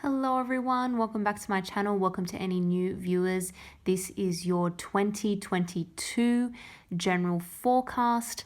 Hello everyone, welcome back to my channel. Welcome to any new viewers. This is your 2022 general forecast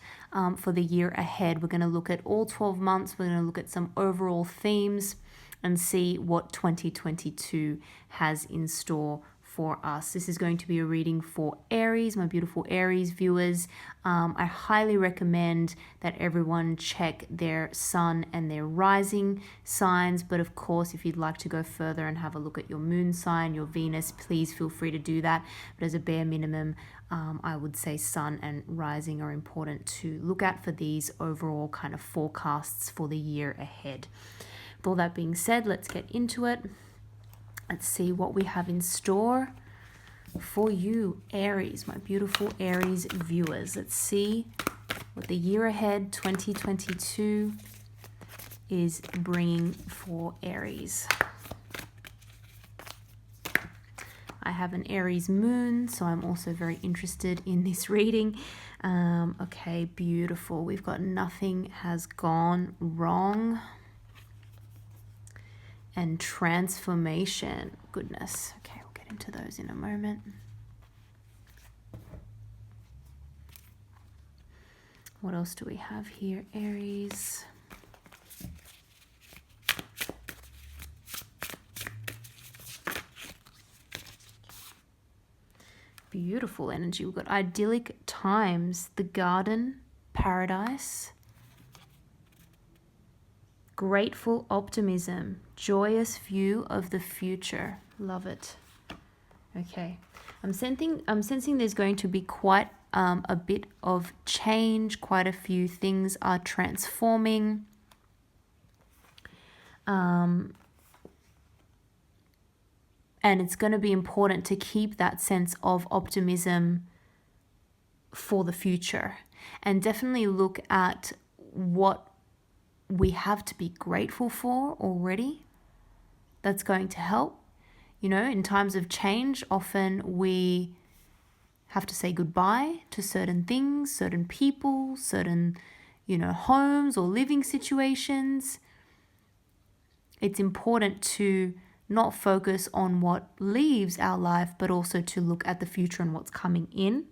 for the year ahead. We're going to look at all 12 months. We're going to look at some overall themes and see what 2022 has in store for us. This is going to be a reading for Aries, my beautiful Aries viewers. I highly recommend that everyone check their sun and their rising signs. But of course, if you'd like to go further and have a look at your moon sign, your Venus, please feel free to do that. But as a bare minimum, I would say sun and rising are important to look at for these overall kind of forecasts for the year ahead. With all that being said, let's get into it. Let's see what we have in store for you, Aries, my beautiful Aries viewers. Let's see what the year ahead 2022 is bringing for Aries. I have an Aries moon, so I'm also very interested in this reading. Okay, beautiful. We've got nothing has gone wrong. And transformation. Goodness. Okay, we'll get into those in a moment. What else do we have here, Aries? Beautiful energy. We've got idyllic times, the garden, paradise. Grateful optimism, joyous view of the future. Love it. Okay, I'm sensing there's going to be quite a bit of change. Quite a few things are transforming. And it's going to be important to keep that sense of optimism for the future, and definitely look at what we have to be grateful for already. That's going to help. You know, in times of change, often we have to say goodbye to certain things, certain people, certain, homes or living situations. It's important to not focus on what leaves our life, but also to look at the future and what's coming in.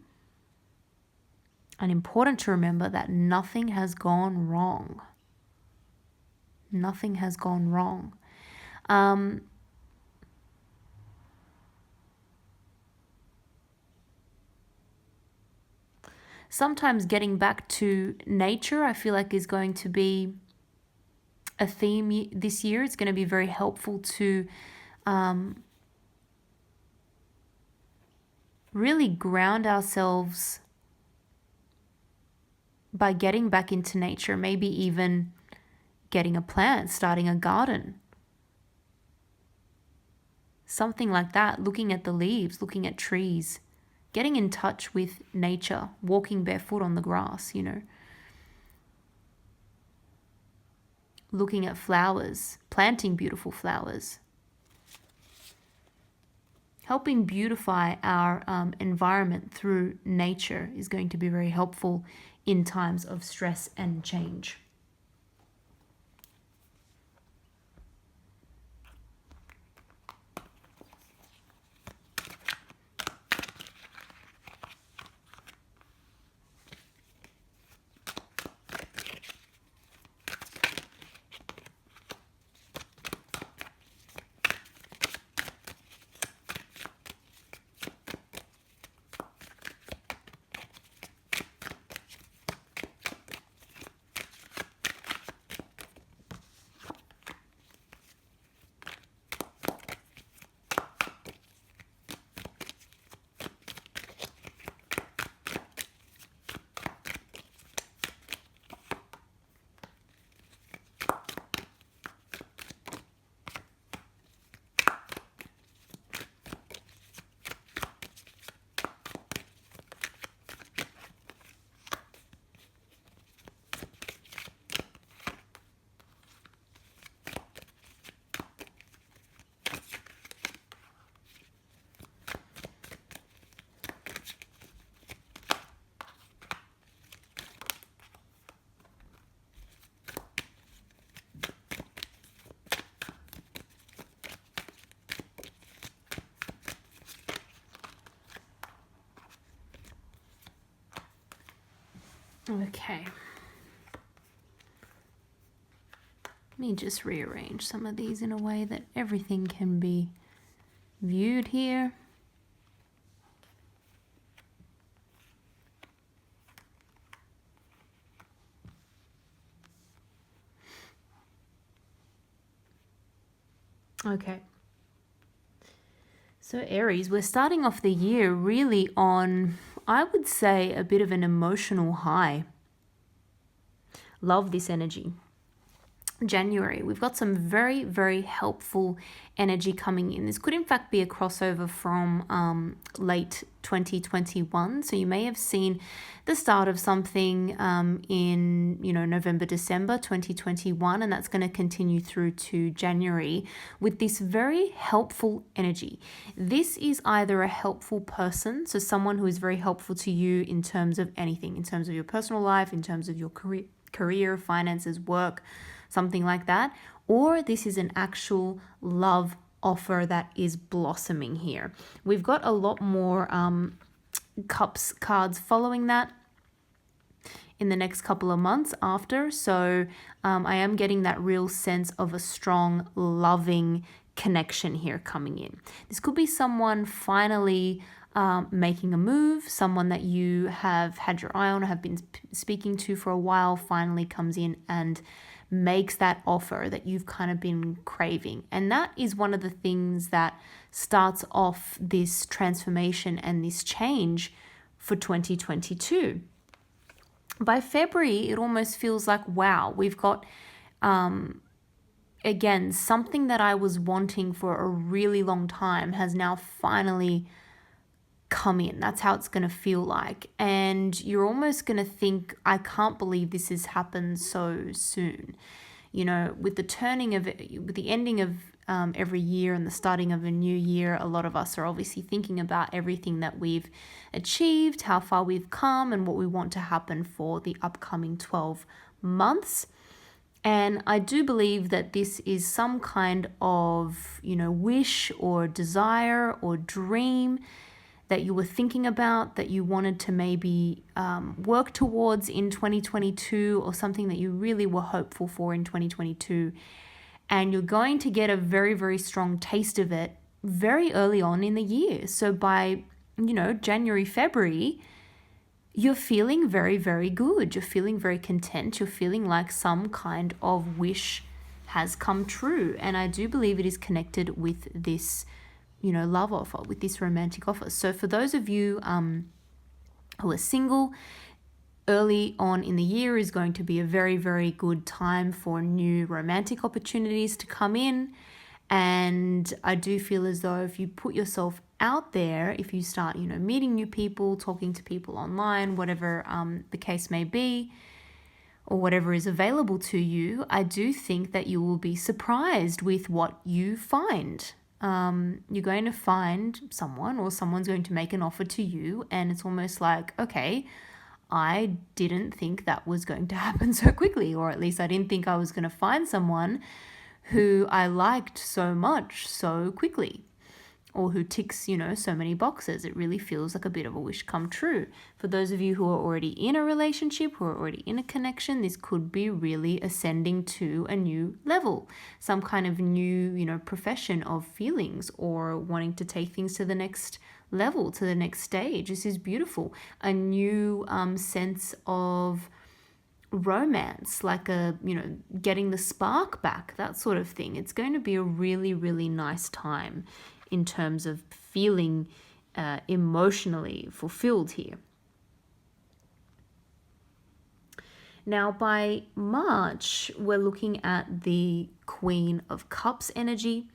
And important to remember that nothing has gone wrong. Nothing has gone wrong. Sometimes getting back to nature, I feel like, is going to be a theme this year. It's going to be very helpful to really ground ourselves by getting back into nature, maybe even getting a plant, starting a garden. Something like that, looking at the leaves, looking at trees, getting in touch with nature, walking barefoot on the grass, Looking at flowers, planting beautiful flowers. Helping beautify our environment through nature is going to be very helpful in times of stress and change. Okay. Let me just rearrange some of these in a way that everything can be viewed here. Okay. So Aries, we're starting off the year really on, I would say, a bit of an emotional high. Love this energy. January, we've got some very, very helpful energy coming in. This could in fact be a crossover from late 2021. So you may have seen the start of something in, November, December 2021, and that's going to continue through to January with this very helpful energy. This is either a helpful person, so someone who is very helpful to you in terms of anything, in terms of your personal life, in terms of your career, finances, work, something like that, or this is an actual love offer that is blossoming here. We've got a lot more cups cards following that in the next couple of months after, so I am getting that real sense of a strong, loving connection here coming in. This could be someone finally making a move, someone that you have had your eye on or have been speaking to for a while finally comes in and makes that offer that you've kind of been craving. And that is one of the things that starts off this transformation and this change for 2022. By February, it almost feels like, wow, we've got, again, something that I was wanting for a really long time has now finally come in. That's how it's going to feel like. And you're almost going to think, I can't believe this has happened so soon. With with the ending of every year and the starting of a new year, a lot of us are obviously thinking about everything that we've achieved, how far we've come, and what we want to happen for the upcoming 12 months. And I do believe that this is some kind of, wish or desire or dream that you were thinking about, that you wanted to maybe work towards in 2022, or something that you really were hopeful for in 2022. And you're going to get a very, very strong taste of it very early on in the year. So by, January, February, you're feeling very, very good. You're feeling very content. You're feeling like some kind of wish has come true. And I do believe it is connected with this love offer, with this romantic offer. So for those of you who are single, early on in the year is going to be a very, very good time for new romantic opportunities to come in. And I do feel as though if you put yourself out there, if you start, meeting new people, talking to people online, whatever the case may be, or whatever is available to you, I do think that you will be surprised with what you find. You're going to find someone, or someone's going to make an offer to you, and it's almost like, okay, I didn't think that was going to happen so quickly, or at least I didn't think I was going to find someone who I liked so much so quickly, or who ticks, so many boxes. It really feels like a bit of a wish come true. For those of you who are already in a relationship, who are already in a connection, this could be really ascending to a new level, some kind of new, profession of feelings, or wanting to take things to the next level, to the next stage. This is beautiful. A new sense of romance, like getting the spark back, that sort of thing. It's going to be a really, really nice time in terms of feeling emotionally fulfilled here. Now, by March, we're looking at the Queen of Cups energy.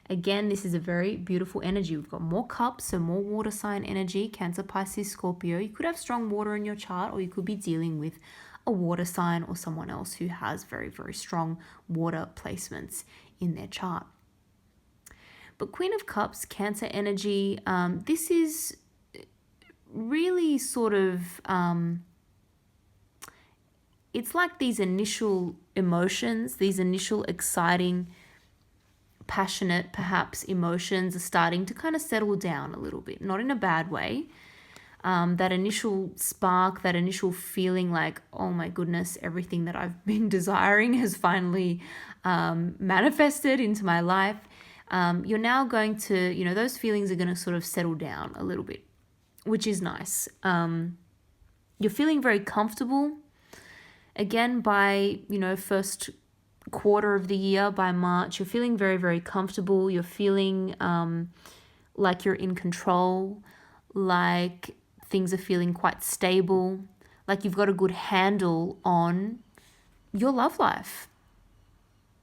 Again, this is a very beautiful energy. We've got more cups, so more water sign energy, Cancer, Pisces, Scorpio. You could have strong water in your chart, or you could be dealing with a water sign or someone else who has very, very strong water placements in their chart. But Queen of Cups, Cancer energy, this is really sort of, it's like these initial emotions, these initial exciting, passionate, perhaps, emotions are starting to kind of settle down a little bit. Not in a bad way, That initial spark, that initial feeling like, oh my goodness, everything that I've been desiring has finally manifested into my life. You're now going to, those feelings are going to sort of settle down a little bit, which is nice. You're feeling very comfortable. Again, by, first quarter of the year, by March, you're feeling very, very comfortable. You're feeling like you're in control, like things are feeling quite stable, like you've got a good handle on your love life.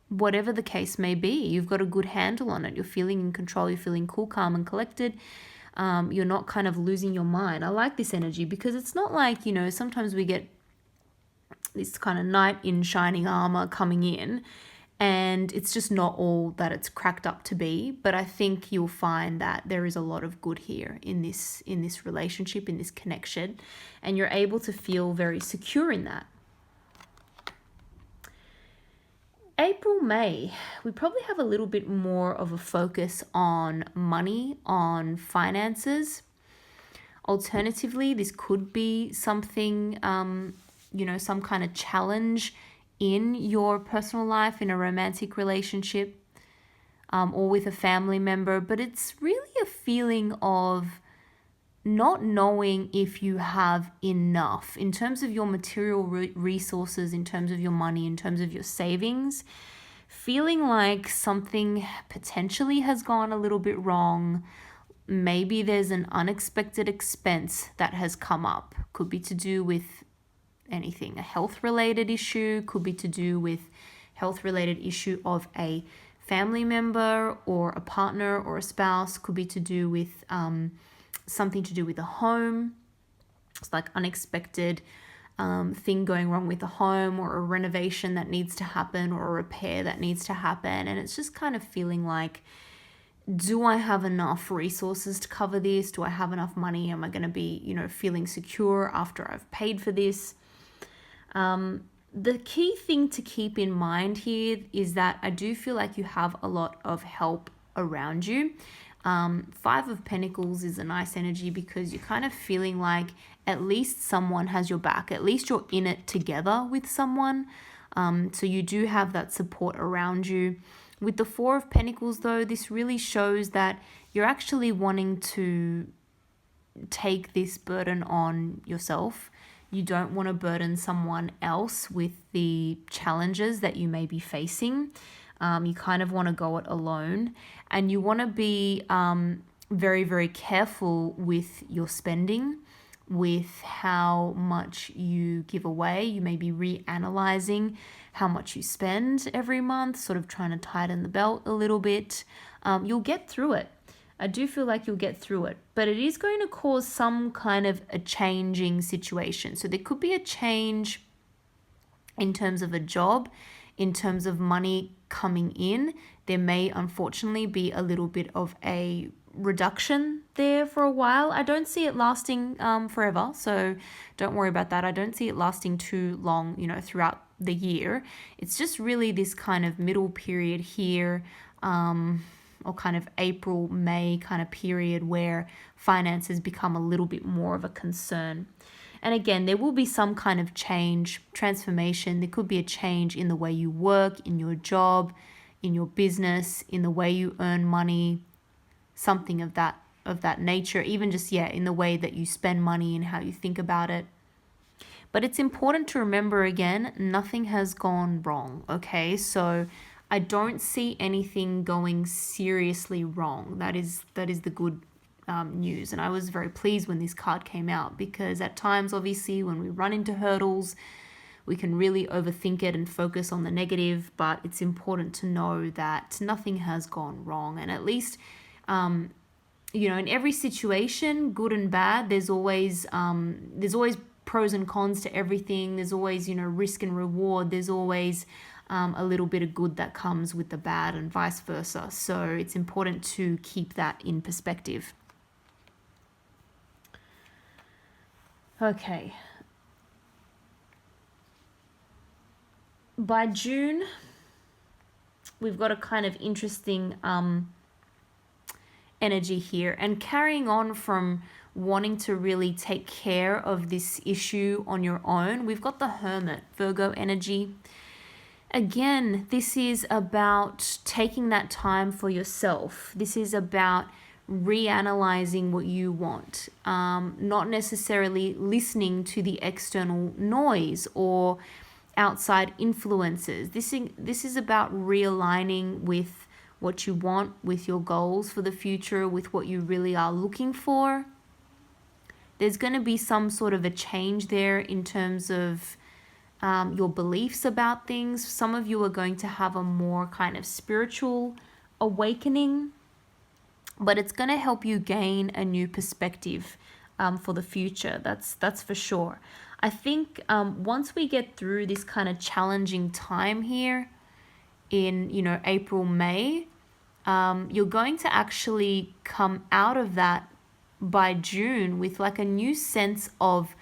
Whatever the case may be, you've got a good handle on it. You're feeling in control. You're feeling cool, calm, and collected. You're not kind of losing your mind. I like this energy because it's not like, sometimes we get this kind of knight in shining armor coming in and it's just not all that it's cracked up to be. But I think you'll find that there is a lot of good here in this relationship, in this connection, and you're able to feel very secure in that. April, May, we probably have a little bit more of a focus on money, on finances. Alternatively, this could be something, some kind of challenge in your personal life, in a romantic relationship, or with a family member. But it's really a feeling of not knowing if you have enough in terms of your material resources, in terms of your money, in terms of your savings, feeling like something potentially has gone a little bit wrong. Maybe there's an unexpected expense that has come up. Could be to do with anything, a health-related issue, could be to do with health-related issue of a family member or a partner or a spouse, could be to do with something to do with a home. It's like unexpected thing going wrong with the home, or a renovation that needs to happen, or a repair that needs to happen. And it's just kind of feeling like, do I have enough resources to cover this? Do I have enough money? Am I going to be, feeling secure after I've paid for this? The key thing to keep in mind here is that I do feel like you have a lot of help around you. Five of Pentacles is a nice energy because you're kind of feeling like at least someone has your back. At least you're in it together with someone. So you do have that support around you. With the Four of Pentacles, though, this really shows that you're actually wanting to take this burden on yourself. You don't want to burden someone else with the challenges that you may be facing. You kind of want to go it alone, and you want to be very, very careful with your spending, with how much you give away. You may be reanalyzing how much you spend every month, sort of trying to tighten the belt a little bit. You'll get through it. I do feel like you'll get through it, but it is going to cause some kind of a changing situation. So there could be a change in terms of a job, in terms of money coming in. There may unfortunately be a little bit of a reduction there for a while. I don't see it lasting forever, so don't worry about that. I don't see it lasting too long, throughout the year. It's just really this kind of middle period here, or kind of April, May kind of period where finances become a little bit more of a concern. And again, there will be some kind of change, transformation. There could be a change in the way you work, in your job, in your business, in the way you earn money, something of that nature, even just, in the way that you spend money and how you think about it. But it's important to remember, again, nothing has gone wrong, okay? So I don't see anything going seriously wrong. That is the good news. And I was very pleased when this card came out, because at times, obviously, when we run into hurdles, we can really overthink it and focus on the negative. But it's important to know that nothing has gone wrong. And at least, in every situation, good and bad, there's always pros and cons to everything. There's always, risk and reward. There's always a little bit of good that comes with the bad, and vice versa. So it's important to keep that in perspective. Okay. By June, we've got a kind of interesting energy here, and carrying on from wanting to really take care of this issue on your own, we've got the Hermit, Virgo energy. Again, this is about taking that time for yourself. This is about reanalyzing what you want, not necessarily listening to the external noise or outside influences. This is about realigning with what you want, with your goals for the future, with what you really are looking for. There's going to be some sort of a change there in terms of your beliefs about things. Some of you are going to have a more kind of spiritual awakening, but it's going to help you gain a new perspective for the future. That's for sure. I think once we get through this kind of challenging time here in, April, May, you're going to actually come out of that by June with like a new sense of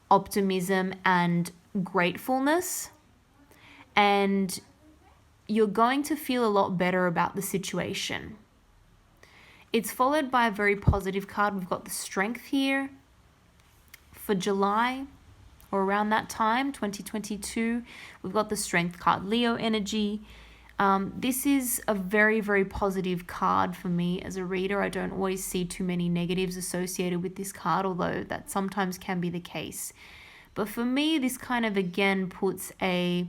optimism and gratefulness, and you're going to feel a lot better about the situation. It's followed by a very positive card. We've got the Strength here for July, or around that time, 2022. We've got the Strength card, Leo energy. This is a very, very positive card for me as a reader. I don't always see too many negatives associated with this card, although that sometimes can be the case. But for me, this kind of, again, puts a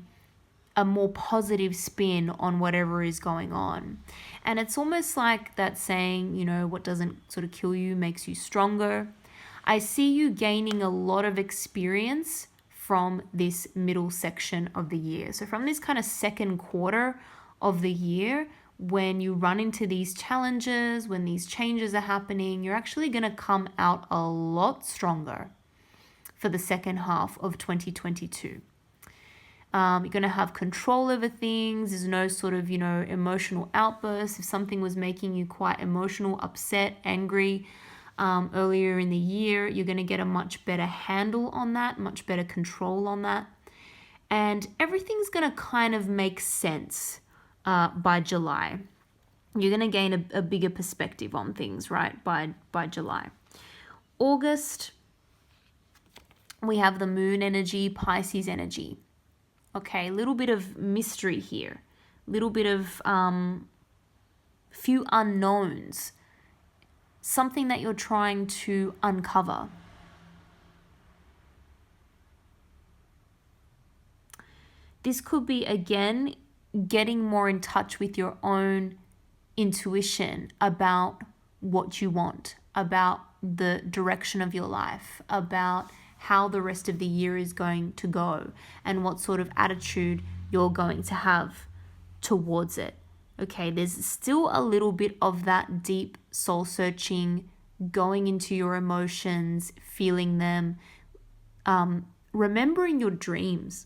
more positive spin on whatever is going on. And it's almost like that saying, what doesn't sort of kill you makes you stronger. I see you gaining a lot of experience from this middle section of the year. So from this kind of second quarter of the year, when you run into these challenges, when these changes are happening, you're actually going to come out a lot stronger for the second half of 2022. You're going to have control over things. There's no sort of, emotional outbursts. If something was making you quite emotional, upset, angry earlier in the year, you're going to get a much better handle on that, much better control on that. And everything's going to kind of make sense by July. You're going to gain a bigger perspective on things, right, by July. August, we have the Moon energy, Pisces energy. Okay, a little bit of mystery here, a little bit of few unknowns, something that you're trying to uncover. This could be, again, getting more in touch with your own intuition about what you want, about the direction of your life, about how the rest of the year is going to go, and what sort of attitude you're going to have towards it. Okay, there's still a little bit of that deep soul searching, going into your emotions, feeling them, remembering your dreams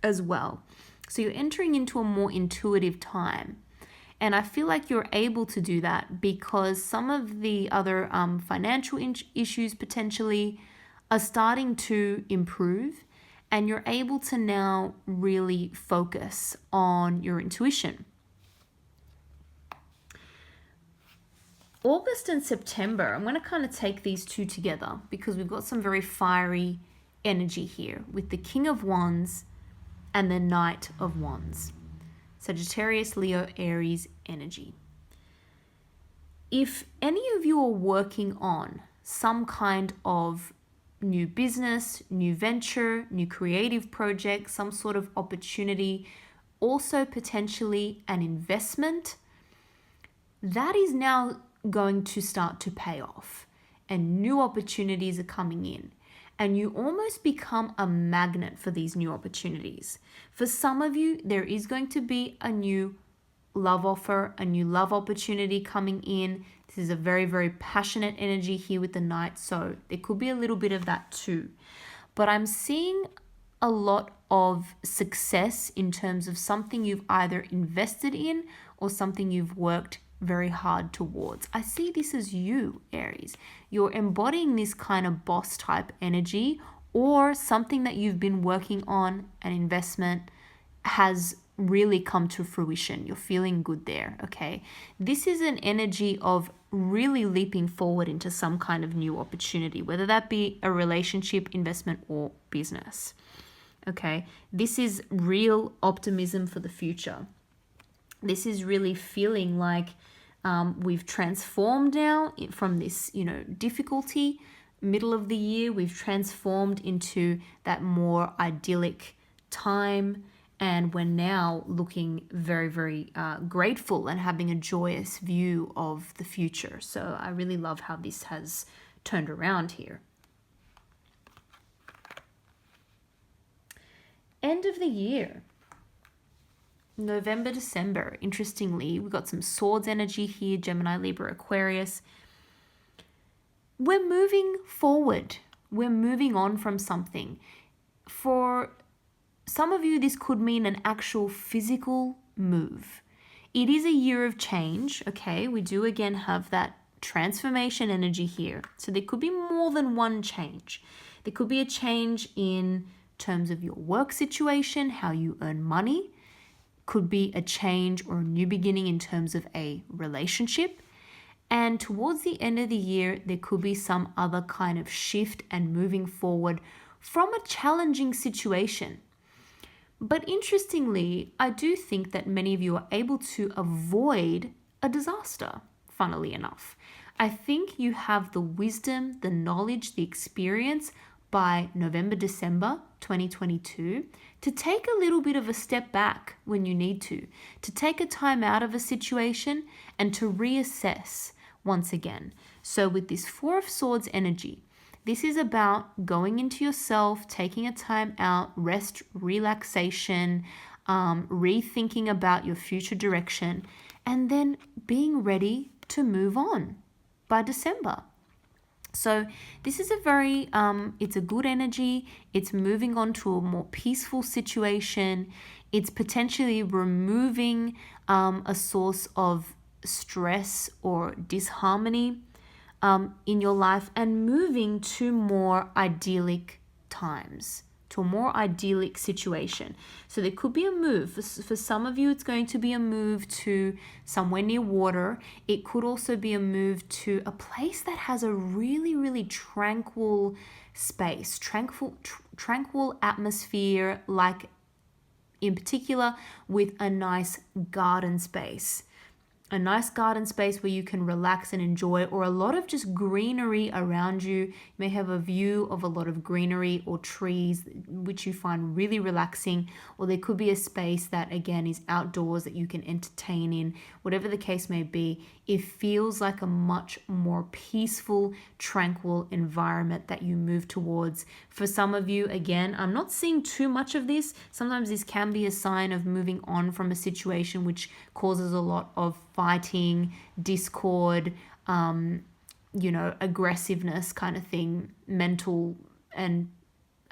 as well. So you're entering into a more intuitive time. And I feel like you're able to do that because some of the other financial issues potentially are starting to improve, and you're able to now really focus on your intuition. August and September, I'm going to kind of take these two together because we've got some very fiery energy here with the King of Wands and the Knight of Wands. Sagittarius, Leo, Aries energy. If any of you are working on some kind of new business, new venture, new creative project, some sort of opportunity, also potentially an investment, that is now going to start to pay off, and new opportunities are coming in, and you almost become a magnet for these new opportunities. For some of you, there is going to be a new love offer, a new love opportunity coming in. This is a very, very passionate energy here with the Knight, so there could be a little bit of that too. But I'm seeing a lot of success in terms of something you've either invested in or something you've worked very hard towards. I see this as you, Aries. You're embodying this kind of boss type energy, or something that you've been working on, an investment, has really come to fruition. You're feeling good there, okay? This is an energy of really leaping forward into some kind of new opportunity, whether that be a relationship, investment, or business, okay? This is real optimism for the future. This is really feeling like we've transformed now from this, difficulty middle of the year. We've transformed into that more idyllic time, and we're now looking very, very grateful and having a joyous view of the future. So I really love how this has turned around here. End of the year. November, December. Interestingly, we've got some swords energy here, Gemini, Libra, Aquarius. We're moving forward. We're moving on from something. For some of you, this could mean an actual physical move. It is a year of change, okay? We do again have that transformation energy here. So there could be more than one change. There could be a change in terms of your work situation, how you earn money. Could be a change or a new beginning in terms of a relationship. And towards the end of the year, there could be some other kind of shift and moving forward from a challenging situation. But interestingly, I do think that many of you are able to avoid a disaster, funnily enough. I think you have the wisdom, the knowledge, the experience by November, December 2022 to take a little bit of a step back when you need to take a time out of a situation and to reassess once again. So with this Four of Swords energy, this is about going into yourself, taking a time out, rest, relaxation, rethinking about your future direction, and then being ready to move on by December. So this is a very, it's a good energy. It's moving on to a more peaceful situation. It's potentially removing a source of stress or disharmony in your life and moving to more idyllic times, to a more idyllic situation. So there could be a move. For some of you, it's going to be a move to somewhere near water. It could also be a move to a place that has a really, really tranquil space, tranquil atmosphere, like in particular with a nice garden space. A nice garden space where you can relax and enjoy, or a lot of just greenery around you. You may have a view of a lot of greenery or trees, which you find really relaxing, or there could be a space that again is outdoors that you can entertain in. Whatever the case may be, it feels like a much more peaceful, tranquil environment that you move towards. For some of you, again, I'm not seeing too much of this. Sometimes this can be a sign of moving on from a situation which causes a lot of fighting, discord, aggressiveness kind of thing, mental and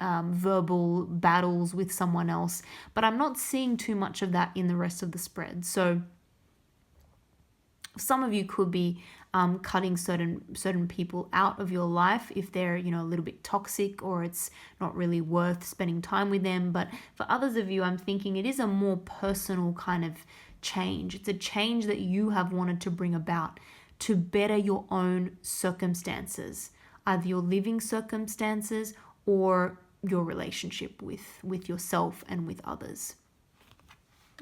verbal battles with someone else. But I'm not seeing too much of that in the rest of the spread. So some of you could be cutting certain people out of your life if they're, a little bit toxic or it's not really worth spending time with them. But for others of you, I'm thinking it is a more personal kind of change. It's a change that you have wanted to bring about to better your own circumstances, either your living circumstances or your relationship with yourself and with others.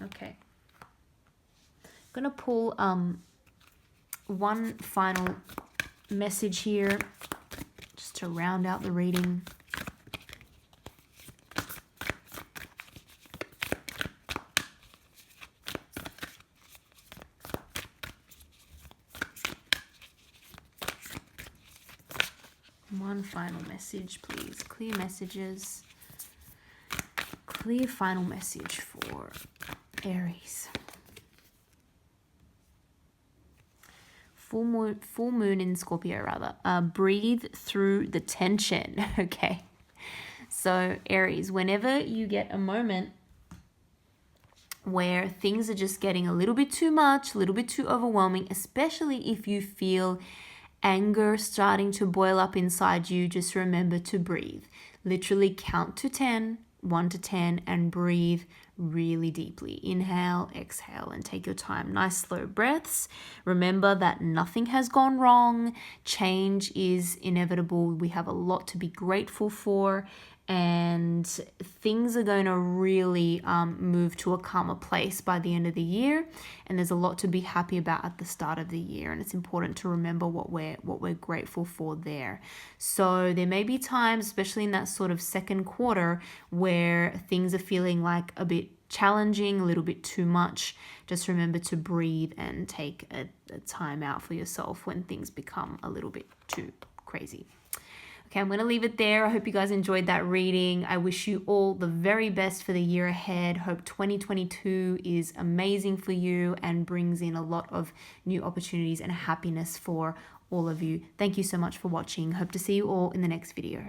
Okay. I'm going to pull one final message here just to round out the reading. One final message, please. Clear messages. Clear final message for Aries. Full moon in Scorpio, rather. Breathe through the tension. Okay. So Aries, whenever you get a moment where things are just getting a little bit too much, a little bit too overwhelming, especially if you feel anger starting to boil up inside you, just remember to breathe. Literally count to 10, 1 to 10 and breathe really deeply. Inhale, exhale, and take your time. Nice slow breaths. Remember that nothing has gone wrong. Change is inevitable. We have a lot to be grateful for, and things are going to really move to a calmer place by the end of the year. And there's a lot to be happy about at the start of the year, and it's important to remember what we're grateful for there. So there may be times, especially in that sort of second quarter, where things are feeling like a bit challenging, a little bit too much. Just remember to breathe and take a time out for yourself when things become a little bit too crazy. Okay, I'm going to leave it there. I hope you guys enjoyed that reading. I wish you all the very best for the year ahead. Hope 2022 is amazing for you and brings in a lot of new opportunities and happiness for all of you. Thank you so much for watching. Hope to see you all in the next video.